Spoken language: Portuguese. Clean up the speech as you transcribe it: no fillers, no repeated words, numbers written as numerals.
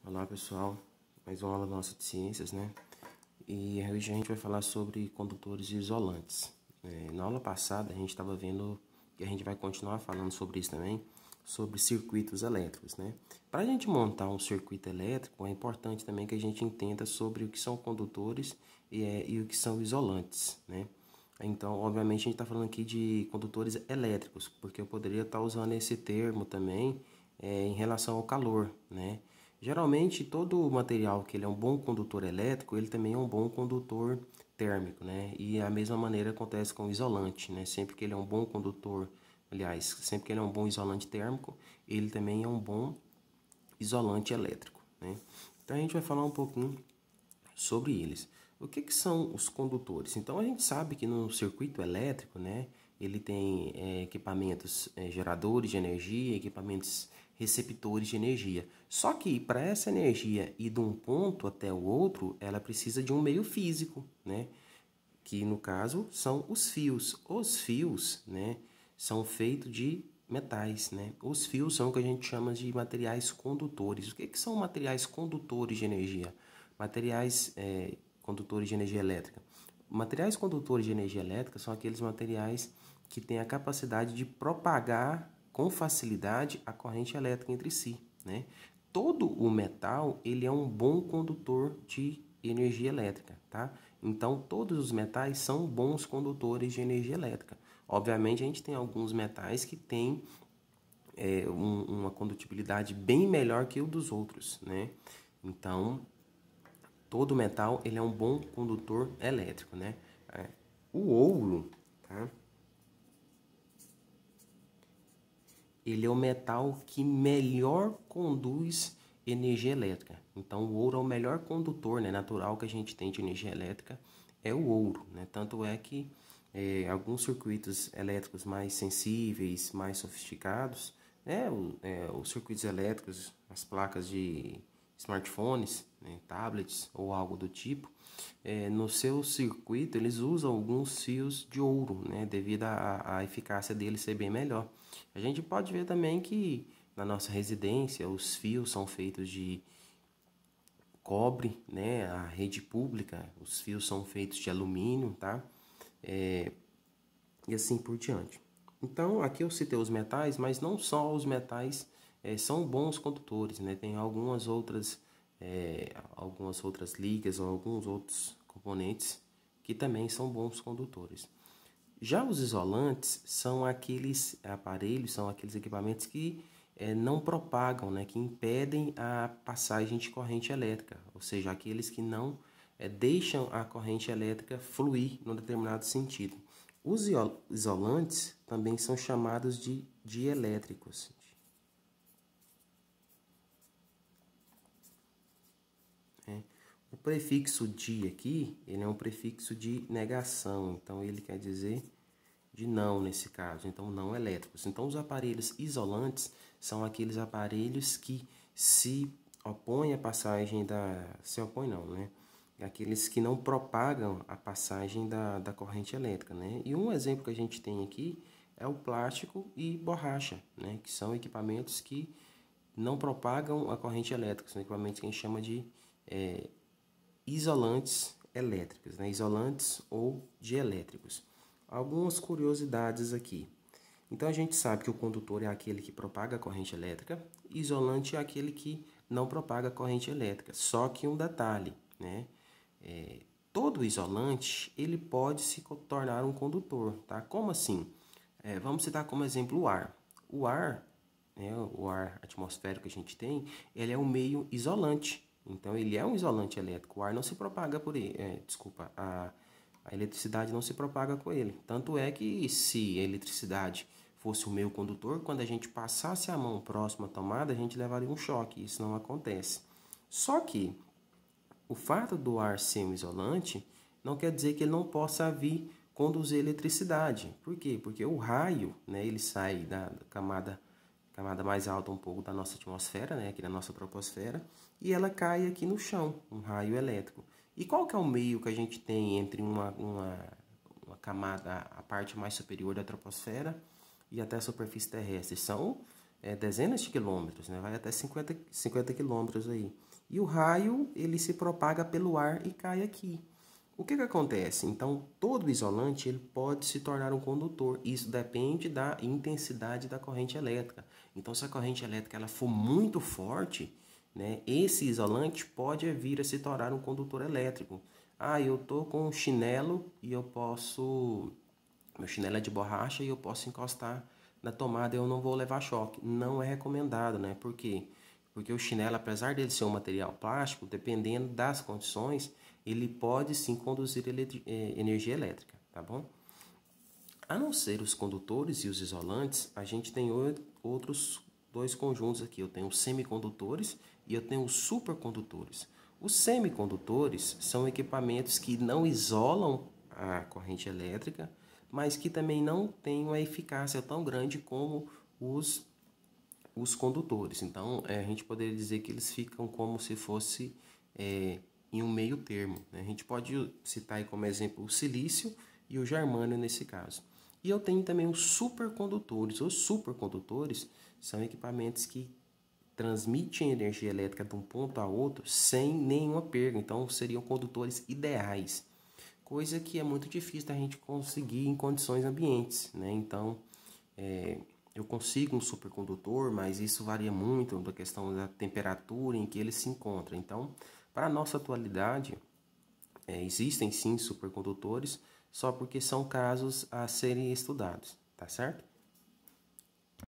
Olá pessoal, mais uma aula nossa de ciências, né? E hoje a gente vai falar sobre condutores isolantes. Na aula passada a gente estava vendo, e a gente vai continuar falando sobre isso também, sobre circuitos elétricos, né? Para a gente montar um circuito elétrico, é importante também que a gente entenda sobre o que são condutores e o que são isolantes, né? Então, obviamente, a gente está falando aqui de condutores elétricos, porque eu poderia estar usando esse termo também em relação ao calor, né? Geralmente, todo material que ele é um bom condutor elétrico, ele também é um bom condutor térmico, né? E a mesma maneira acontece com o isolante, né? Sempre que ele é um bom condutor, aliás, sempre que ele é um bom isolante térmico, ele também é um bom isolante elétrico, né? Então, a gente vai falar um pouquinho sobre eles. O que são os condutores? Então, a gente sabe que no circuito elétrico, né, ele tem equipamentos geradores de energia, equipamentos receptores de energia. Só que para essa energia ir de um ponto até o outro, ela precisa de um meio físico, né? Que no caso são os fios. Os fios, né, são feitos de metais, né? Os fios são o que a gente chama de materiais condutores. O que são materiais condutores de energia? Materiais condutores de energia elétrica. Materiais condutores de energia elétrica são aqueles materiais que têm a capacidade de propagar com facilidade a corrente elétrica entre si, né? Todo o metal, ele é um bom condutor de energia elétrica, tá? Então, todos os metais são bons condutores de energia elétrica. Obviamente, a gente tem alguns metais que têm uma condutibilidade bem melhor que o dos outros, né? Então, todo metal ele é um bom condutor elétrico, né? O ouro, tá? Ele é o metal que melhor conduz energia elétrica. Então, o ouro é o melhor condutor, né, natural que a gente tem de energia elétrica, é o ouro, né? Tanto é que alguns circuitos elétricos mais sensíveis, mais sofisticados, os circuitos elétricos, as placas de smartphones, né, tablets ou algo do tipo, no seu circuito eles usam alguns fios de ouro, né, devido à eficácia dele ser bem melhor. A gente pode ver também que na nossa residência os fios são feitos de cobre, né, a rede pública, os fios são feitos de alumínio, tá? E assim por diante. Então, aqui eu citei os metais, mas não só os metais são bons condutores, né? Tem algumas outras ligas ou alguns outros componentes que também são bons condutores. Já os isolantes são aqueles aparelhos, são aqueles equipamentos que não propagam, né? Que impedem a passagem de corrente elétrica, ou seja, aqueles que não deixam a corrente elétrica fluir num determinado sentido. Os isolantes também são chamados de dielétricos. Né? O prefixo di aqui, ele é um prefixo de negação, então ele quer dizer de não nesse caso, então não elétricos. Então os aparelhos isolantes são aqueles aparelhos que se opõem à passagem se opõem não, né? Aqueles que não propagam a passagem da corrente elétrica, né? E um exemplo que a gente tem aqui é o plástico e borracha, né? Que são equipamentos que não propagam a corrente elétrica, são equipamentos que a gente chama de isolantes elétricos, né? Isolantes ou dielétricos. Algumas curiosidades aqui. Então a gente sabe que o condutor é aquele que propaga a corrente elétrica, isolante é aquele que não propaga a corrente elétrica. Só que um detalhe, né? Todo isolante ele pode se tornar um condutor, tá? Como assim? Vamos citar como exemplo o ar. O ar, né, o ar atmosférico que a gente tem, ele é um meio isolante. Então ele é um isolante elétrico. O ar não se propaga por ele. A eletricidade não se propaga com ele. Tanto é que se a eletricidade fosse o meio condutor, quando a gente passasse a mão próximo à tomada, a gente levaria um choque. Isso não acontece. Só que o fato do ar ser um isolante não quer dizer que ele não possa vir conduzir eletricidade. Por quê? Porque o raio, né, ele sai da camada mais alta um pouco da nossa atmosfera, né, aqui da nossa troposfera, e ela cai aqui no chão, um raio elétrico. E qual que é o meio que a gente tem entre uma camada, a parte mais superior da troposfera e até a superfície terrestre? São dezenas de quilômetros, né? Vai até 50 quilômetros aí. E o raio, ele se propaga pelo ar e cai aqui. O que acontece? Então, todo isolante ele pode se tornar um condutor. Isso depende da intensidade da corrente elétrica. Então, se a corrente elétrica ela for muito forte, né, esse isolante pode vir a se tornar um condutor elétrico. Eu tô com um chinelo e eu posso... Meu chinelo é de borracha e eu posso encostar na tomada e eu não vou levar choque. Não é recomendado, né? Por quê? Porque o chinelo, apesar dele ser um material plástico, dependendo das condições, ele pode sim conduzir energia elétrica, tá bom? A não ser os condutores e os isolantes, a gente tem outros dois conjuntos aqui. Eu tenho os semicondutores e eu tenho os supercondutores. Os semicondutores são equipamentos que não isolam a corrente elétrica, mas que também não têm uma eficácia tão grande como os condutores. Então, a gente poderia dizer que eles ficam como se fosse em um meio termo, né? A gente pode citar aí como exemplo o silício e o germânio nesse caso. E eu tenho também os supercondutores. Os supercondutores são equipamentos que transmitem energia elétrica de um ponto a outro sem nenhuma perda. Então, seriam condutores ideais. Coisa que é muito difícil da gente conseguir em condições ambientes, né? Então, eu consigo um supercondutor, mas isso varia muito da questão da temperatura em que ele se encontra. Então, para a nossa atualidade, existem sim supercondutores, só porque são casos a serem estudados, tá certo?